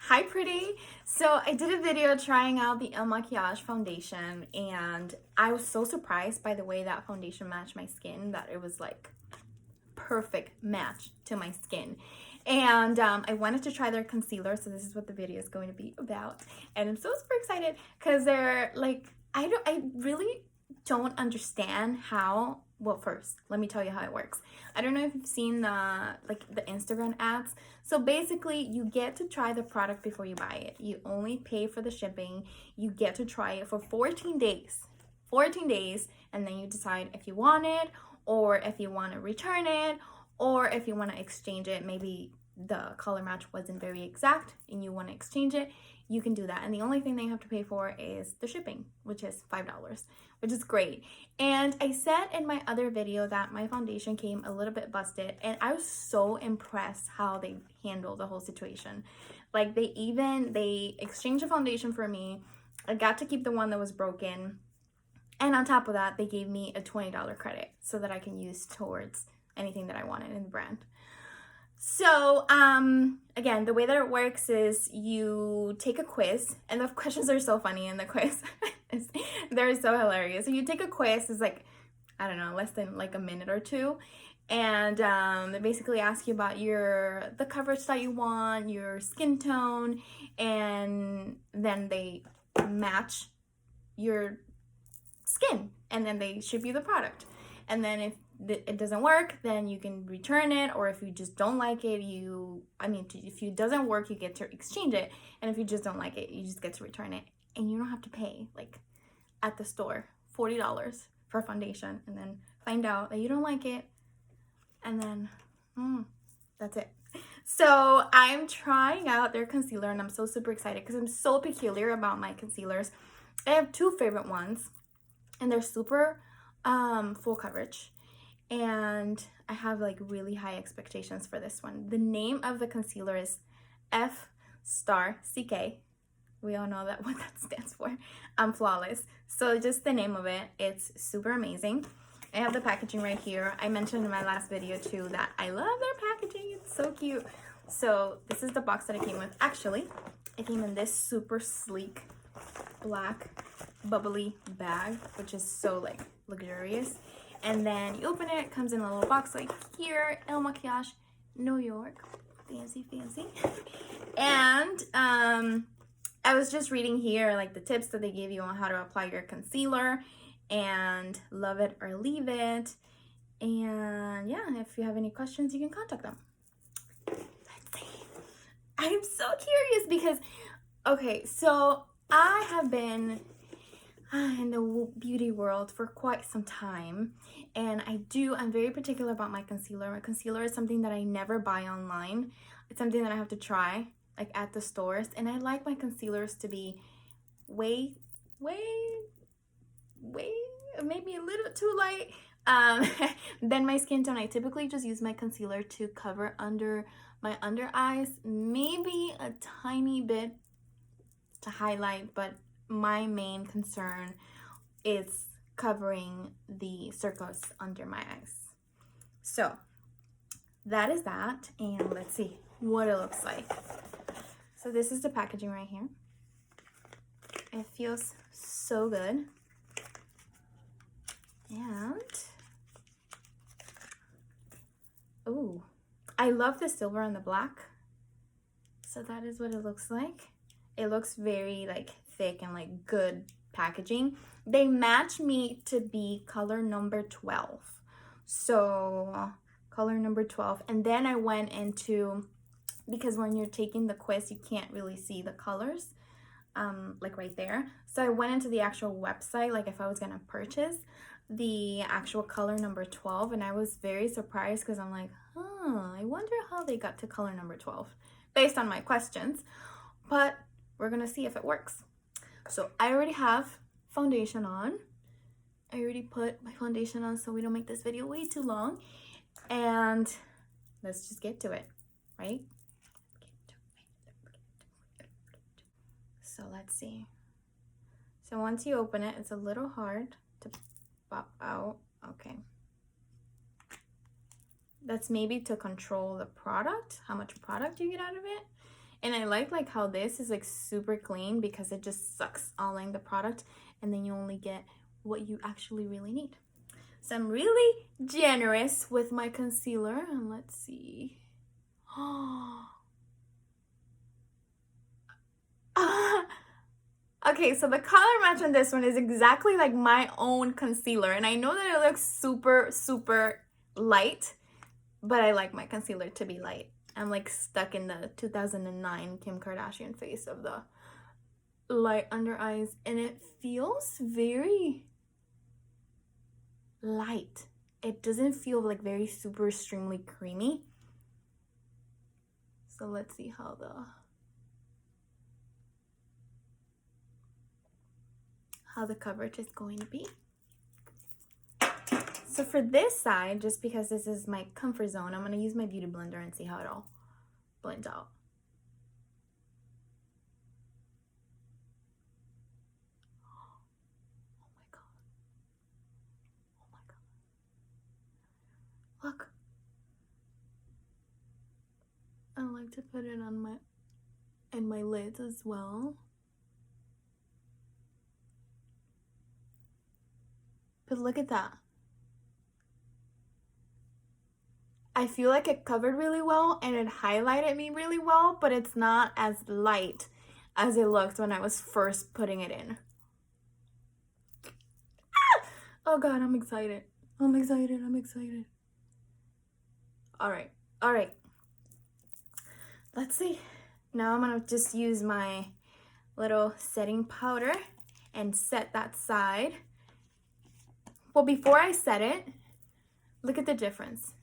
Hi pretty. So I did a video trying out the MAKIAGE foundation and I was so surprised by the way that foundation matched my skin that it was like perfect match to my skin. And I wanted to try their concealer, so this is what the video is going to be about. And I'm so super excited because they're like, I really don't understand how. Well, first let me tell you how it works. I don't know if you've seen the Instagram ads. So basically you get to try the product before you buy it. You only pay for the shipping. You get to try it for 14 days and then you decide if you want it, or if you want to return it, or if you want to exchange it. Maybe the color match wasn't very exact and you want to exchange it, you can do that. And the only thing they have to pay for is the shipping, which is $5, which is great. And I said in my other video that my foundation came a little bit busted, and I was so impressed how they handled the whole situation. Like they exchanged the foundation for me. I got to keep the one that was broken. And on top of that, they gave me a $20 credit so that I can use towards anything that I wanted in the brand. So, again, the way that it works is you take a quiz, and the questions are so funny in the quiz. They're so hilarious. So you take a quiz, it's like, I don't know, less than like a minute or two. And they basically ask you about the coverage that you want, your skin tone, and then they match your skin, and then they ship you the product. And then if it doesn't work, then you can return it, or if you just don't like it, if it doesn't work, you get to exchange it, and if you just don't like it, you just get to return it, and you don't have to pay like at the store $40 for foundation and then find out that you don't like it, and then that's it. So I'm trying out their concealer, and I'm so super excited because I'm so peculiar about my concealers. I have two favorite ones, and they're super full coverage, and I have like really high expectations for this one. The name of the concealer is F*CK. We all know that what that stands for. Flawless. So just the name of it, it's super amazing. I have the packaging right here. I mentioned in my last video too that I love their packaging. It's so cute. So this is the box that it came with. Actually, it came in this super sleek black bubbly bag, which is so like luxurious. And then you open it, it comes in a little box like here, El Makiage, New York. Fancy. And I was just reading here like the tips that they give you on how to apply your concealer, and love it or leave it. And yeah, if you have any questions, you can contact them. Let's see. I'm so curious because, okay, so I have been in the beauty world for quite some time, and I'm very particular about my concealer. My concealer is something that I never buy online. It's something that I have to try like at the stores, and I like my concealers to be way maybe a little too light than my skin tone. I typically just use my concealer to cover under my under eyes, maybe a tiny bit to highlight, but my main concern is covering the circles under my eyes. So that is that, and let's see what it looks like. So this is the packaging right here. It feels so good. And oh, I love the silver and the black. So that is what it looks like. It looks very like thick and like good packaging. They match me to be color number 12. So color number 12. And then I went into, because when you're taking the quiz, you can't really see the colors like right there. So I went into the actual website, like if I was gonna purchase the actual color number 12, and I was very surprised because I'm like, I wonder how they got to color number 12 based on my questions. But we're gonna see if it works. So I already have foundation on. I already put my foundation on so we don't make this video way too long. And let's just get to it, right? So let's see. So once you open it, it's a little hard to pop out. Okay. That's maybe to control the product, how much product you get out of it. And I like how this is like super clean because it just sucks all in the product, and then you only get what you actually really need. So I'm really generous with my concealer, and let's see. Okay, so the color match on this one is exactly like my own concealer, and I know that it looks super light, but I like my concealer to be light. I'm like stuck in the 2009 Kim Kardashian face of the light under eyes, and it feels very light. It doesn't feel like very super extremely creamy. So let's see how the coverage is going to be. So for this side, just because this is my comfort zone, I'm going to use my beauty blender and see how it all blends out. Oh my god. Oh my god. Look. I like to put it on my lids as well. But look at that. I feel like it covered really well and it highlighted me really well, but it's not as light as it looked when I was first putting it in. Ah! Oh god, I'm excited. I'm excited. All right. Let's see. Now I'm gonna just use my little setting powder and set that side. Well, before I set it, look at the difference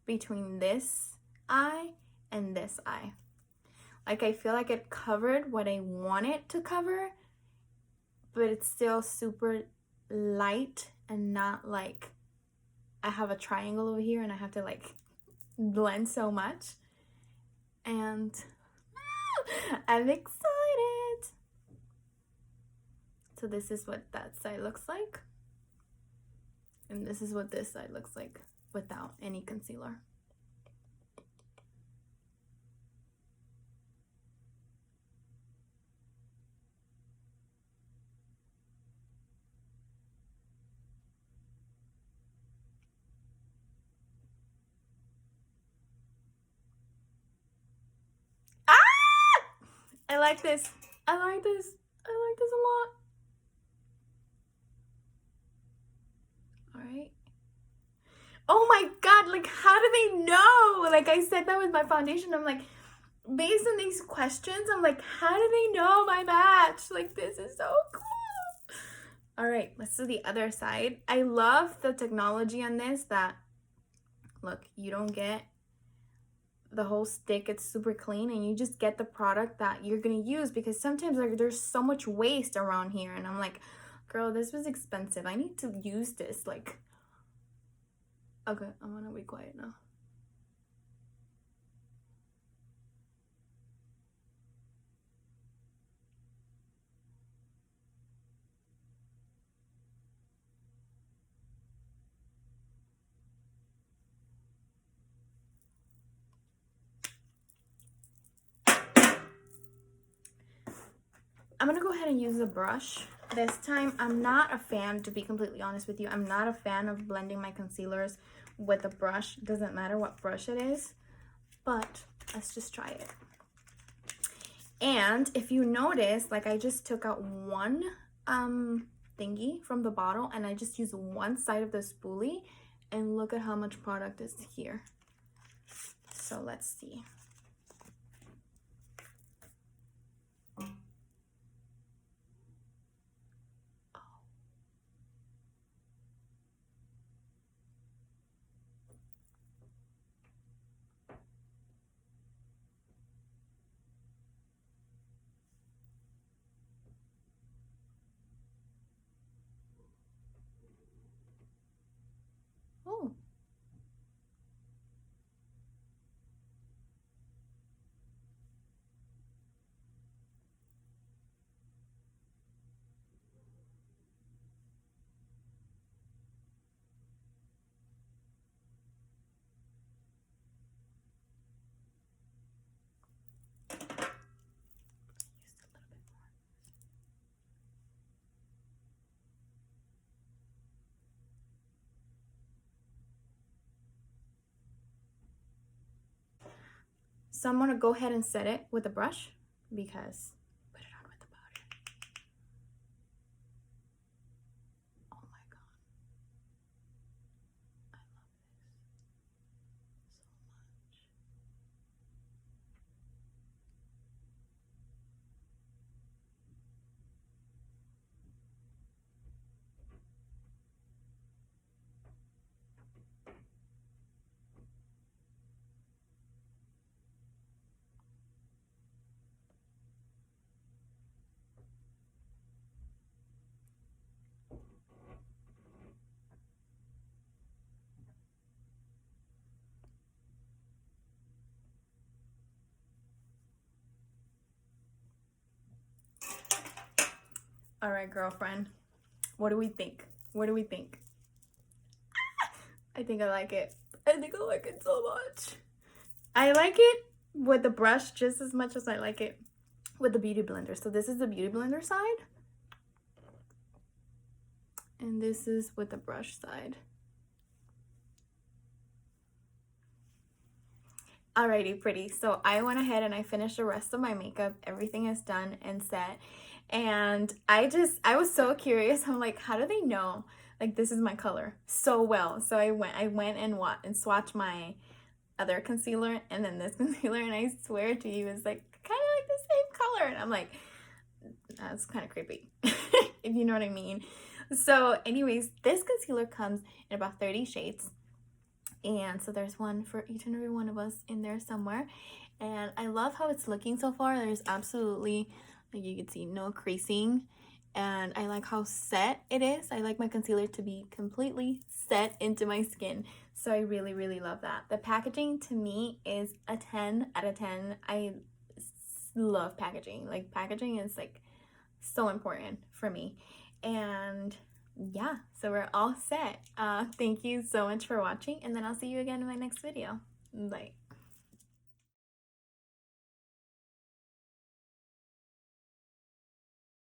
between this eye and this eye. Like, I feel like it covered what I want it to cover, but it's still super light and not like I have a triangle over here and I have to like blend so much. And I'm excited. So this is what that side looks like. And this is what this side looks like without any concealer. Ah! I like this. I like this a lot. All right. Oh my god, like how do they know? Like I said that with my foundation. I'm like, based on these questions, I'm like, how do they know my match? Like, this is so cool. All right, let's do the other side. I love the technology on this that, look, you don't get the whole stick. It's super clean and you just get the product that you're gonna use, because sometimes like there's so much waste around here and I'm like, girl, this was expensive. I need to use this. Like, okay, I'm gonna be quiet now. I'm gonna go ahead and use a brush. This time, I'm not a fan, to be completely honest with you, I'm not a fan of blending my concealers with a brush. Doesn't matter what brush it is, but let's just try it. And if you notice, like I just took out one thingy from the bottle and I just used one side of the spoolie, and look at how much product is here. So let's see. Oh. So I'm going to go ahead and set it with a brush because put it on with the powder. Oh my god. I love this so much. All right, girlfriend. What do we think? What do we think? I think I like it. I think I like it so much. I like it with the brush just as much as I like it with the beauty blender. So this is the beauty blender side. And this is with the brush side. Alrighty, pretty. So I went ahead and I finished the rest of my makeup. Everything is done and set. And I was so curious. I'm like, how do they know like this is my color so well? So I went and swatched my other concealer and then this concealer, and I swear to you, it's like kind of like the same color. And I'm like, that's kind of creepy, if you know what I mean. So anyways, this concealer comes in about 30 shades. And so there's one for each and every one of us in there somewhere. And I love how it's looking so far. There's absolutely, like you can see, no creasing. And I like how set it is. I like my concealer to be completely set into my skin. So I really, really love that. The packaging to me is a 10 out of 10. I love packaging. Like packaging is like so important for me. And yeah, so we're all set. Thank you so much for watching, and then I'll see you again in my next video. Bye.